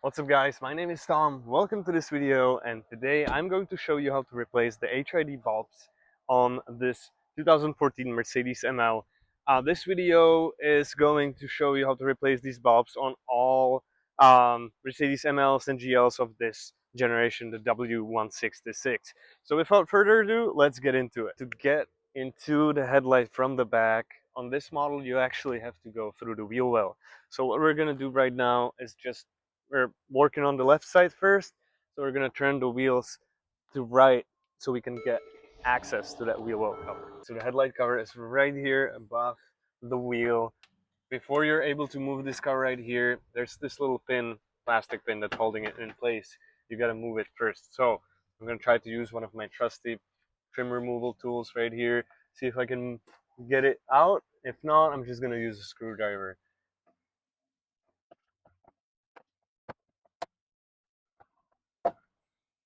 What's up guys, my name is Tom, welcome to this video, and today I'm going to show you how to replace the HID bulbs on this 2014 Mercedes ML. This video is going to show you how to replace these bulbs on all Mercedes MLs and GLs of this generation, the W166. So without further ado, let's get into it. To get into the headlight from the back, on this model you actually have to go through the wheel well. So what we're going to do right now is we're working on the left side first, so we're gonna turn the wheels to right so we can get access to that wheel well cover. So the headlight cover is right here above the wheel. Before you're able to move this cover right here, there's this little pin, plastic pin that's holding it in place. You gotta move it first. So I'm gonna try to use one of my trusty trim removal tools right here, see if I can get it out. If not, I'm just gonna use a screwdriver.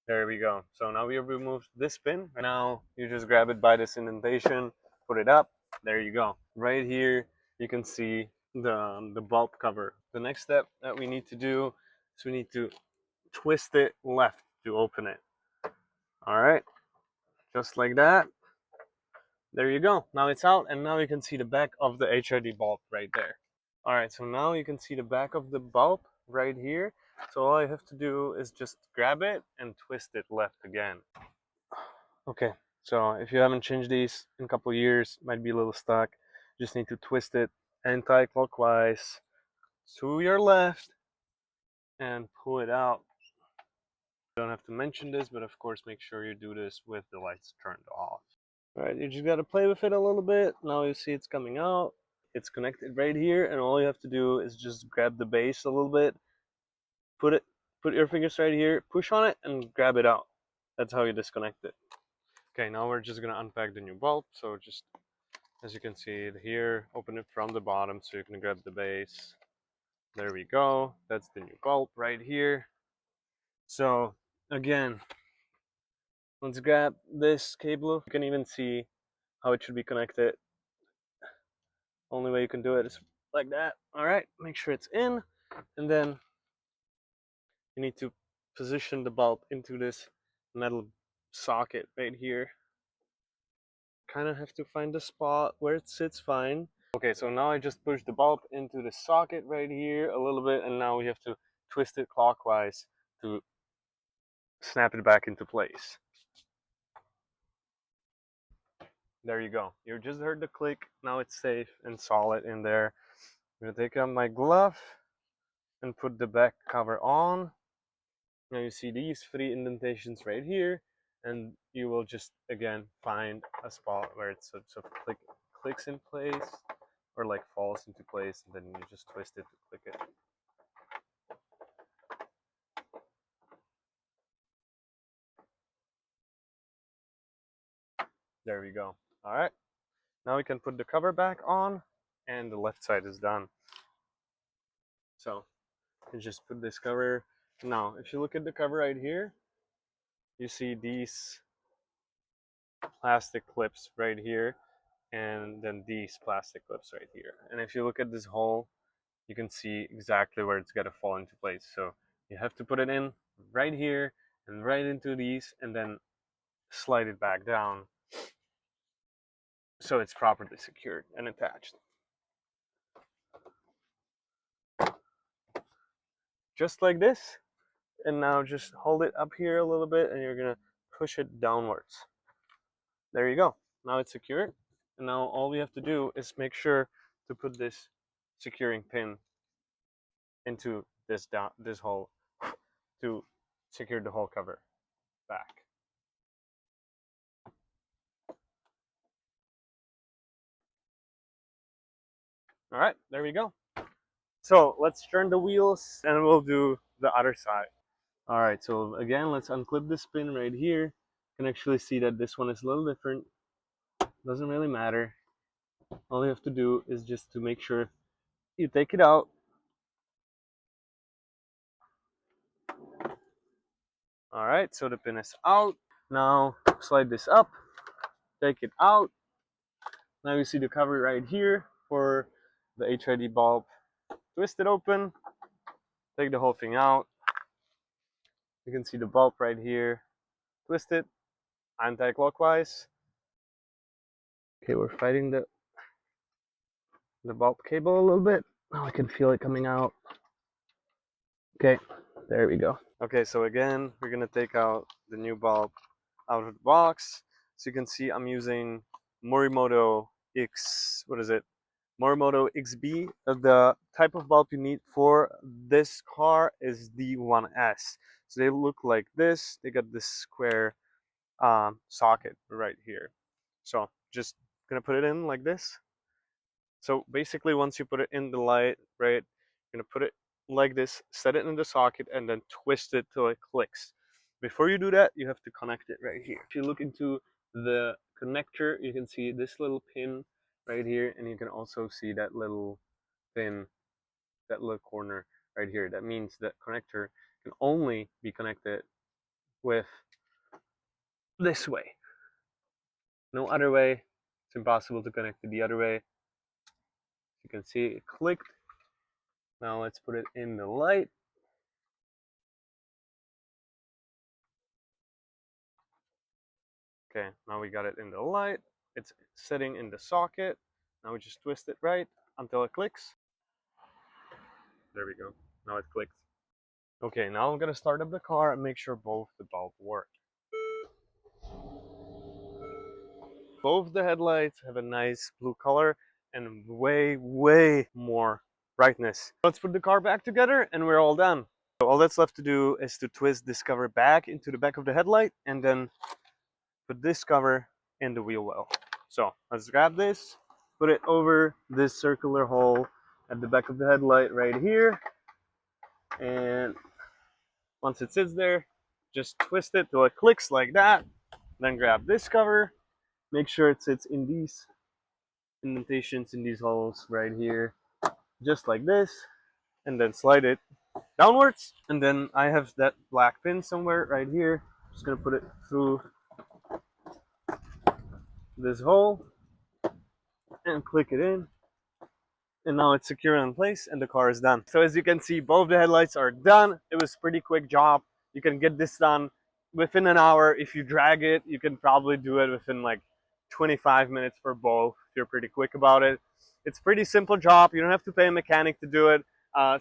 There we go. So now we have removed this pin. Now you just grab it by this indentation, put it up. There you go. Right here you can see the bulb cover. The next step that we need to do is we need to twist it left to open it. All right, just like that. There you go. Now it's out, and now you can see the back of the HID bulb right there. All right, so now you can see the back of the bulb right here. So all I have to do is just grab it and twist it left again. Okay, so if you haven't changed these in a couple of years, might be a little stuck, just need to twist it anti-clockwise to your left and pull it out. You don't have to mention this, but of course make sure you do this with the lights turned off. All right, you just got to play with it a little bit. Now you see it's coming out. It's connected right here, and all you have to do is just grab the base a little bit, put your fingers right here, push on it, and grab it out. That's how you disconnect it. Okay, now we're just gonna unpack the new bulb. So just as you can see here, open it from the bottom so you can grab the base. There we go. That's the new bulb right here. So again, let's grab this cable. You can even see how it should be connected. Only way you can do it is like that. All right, make sure it's in, and then you need to position the bulb into this metal socket right here. Kind of have to find the spot where it sits fine. Okay, so now I just pushed the bulb into the socket right here a little bit, and now we have to twist it clockwise to snap it back into place. There you go. You just heard the click. Now it's safe and solid in there. I'm gonna take out my glove and put the back cover on. Now you see these 3 indentations right here, and you will just again find a spot where it sort of clicks in place, or like falls into place, and then you just twist it to click it. There we go. All right, now we can put the cover back on, and the left side is done. So you just put this cover. Now if you look at the cover right here, you see these plastic clips right here, and then these plastic clips right here. And if you look at this hole, you can see exactly where it's got to fall into place. So you have to put it in right here and right into these, and then slide it back down so it's properly secured and attached. Just like this. And now just hold it up here a little bit, and you're gonna push it downwards. There you go. Now it's secured. And now all we have to do is make sure to put this securing pin into this hole to secure the whole cover back. All right, there we go. So let's turn the wheels and we'll do the other side. All right, so again, let's unclip this pin right here. You can actually see that this one is a little different. Doesn't really matter. All you have to do is just to make sure you take it out. All right, so the pin is out. Now slide this up, take it out. Now you see the cover right here for the HID bulb. Twist it open, take the whole thing out, You can see the bulb right here. Twist it anti-clockwise. Okay, we're fighting the bulb cable a little bit. Now I can feel it coming out. Okay, there we go. Okay, so again, we're gonna take out the new bulb out of the box. So you can see I'm using Morimoto Morimoto XB. The type of bulb you need for this car is D1S. So they look like this. They got this square socket right here. So just gonna put it in like this. So basically, once you put it in the light, right, you're gonna put it like this, set it in the socket, and then twist it till it clicks. Before you do that, you have to connect it right here. If you look into the connector, you can see this little pin right here, and you can also see that little pin, that little corner right here. That means that connector can only be connected with this way. No other way. It's impossible to connect it the other way. You can see it clicked. Now let's put it in the light. Okay, now we got it in the light. It's sitting in the socket. Now we just twist it right until it clicks. There we go. Now it clicks. Okay, now I'm gonna start up the car and make sure both the bulbs work. Both the headlights have a nice blue color and way more brightness. Let's put the car back together and we're all done. So all that's left to do is to twist this cover back into the back of the headlight and then put this cover in the wheel well. So let's grab this, put it over this circular hole at the back of the headlight right here, and once it sits there, just twist it till it clicks like that. Then grab this cover, make sure it sits in these indentations in these holes right here, just like this, and then slide it downwards. And then I have that black pin somewhere right here. Just gonna put it through this hole and click it in, and now it's secure in place and the car is done. So as you can see, both the headlights are done. It was a pretty quick job. You can get this done within an hour. If you drag it, you can probably do it within like 25 minutes for both if you're pretty quick about it. It's a pretty simple job. You don't have to pay a mechanic to do it.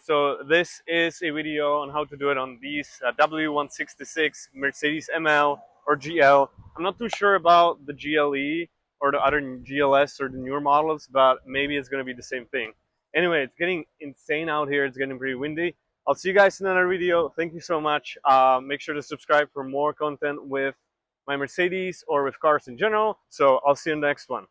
So this is a video on how to do it on these W166 Mercedes ML or GL. I'm not too sure about the GLE or the other GLS or the newer models, but maybe it's going to be the same thing. Anyway, it's getting insane out here. It's getting pretty windy. I'll see you guys in another video. Thank you so much. Make sure to subscribe for more content with my Mercedes or with cars in general. So I'll see you in the next one.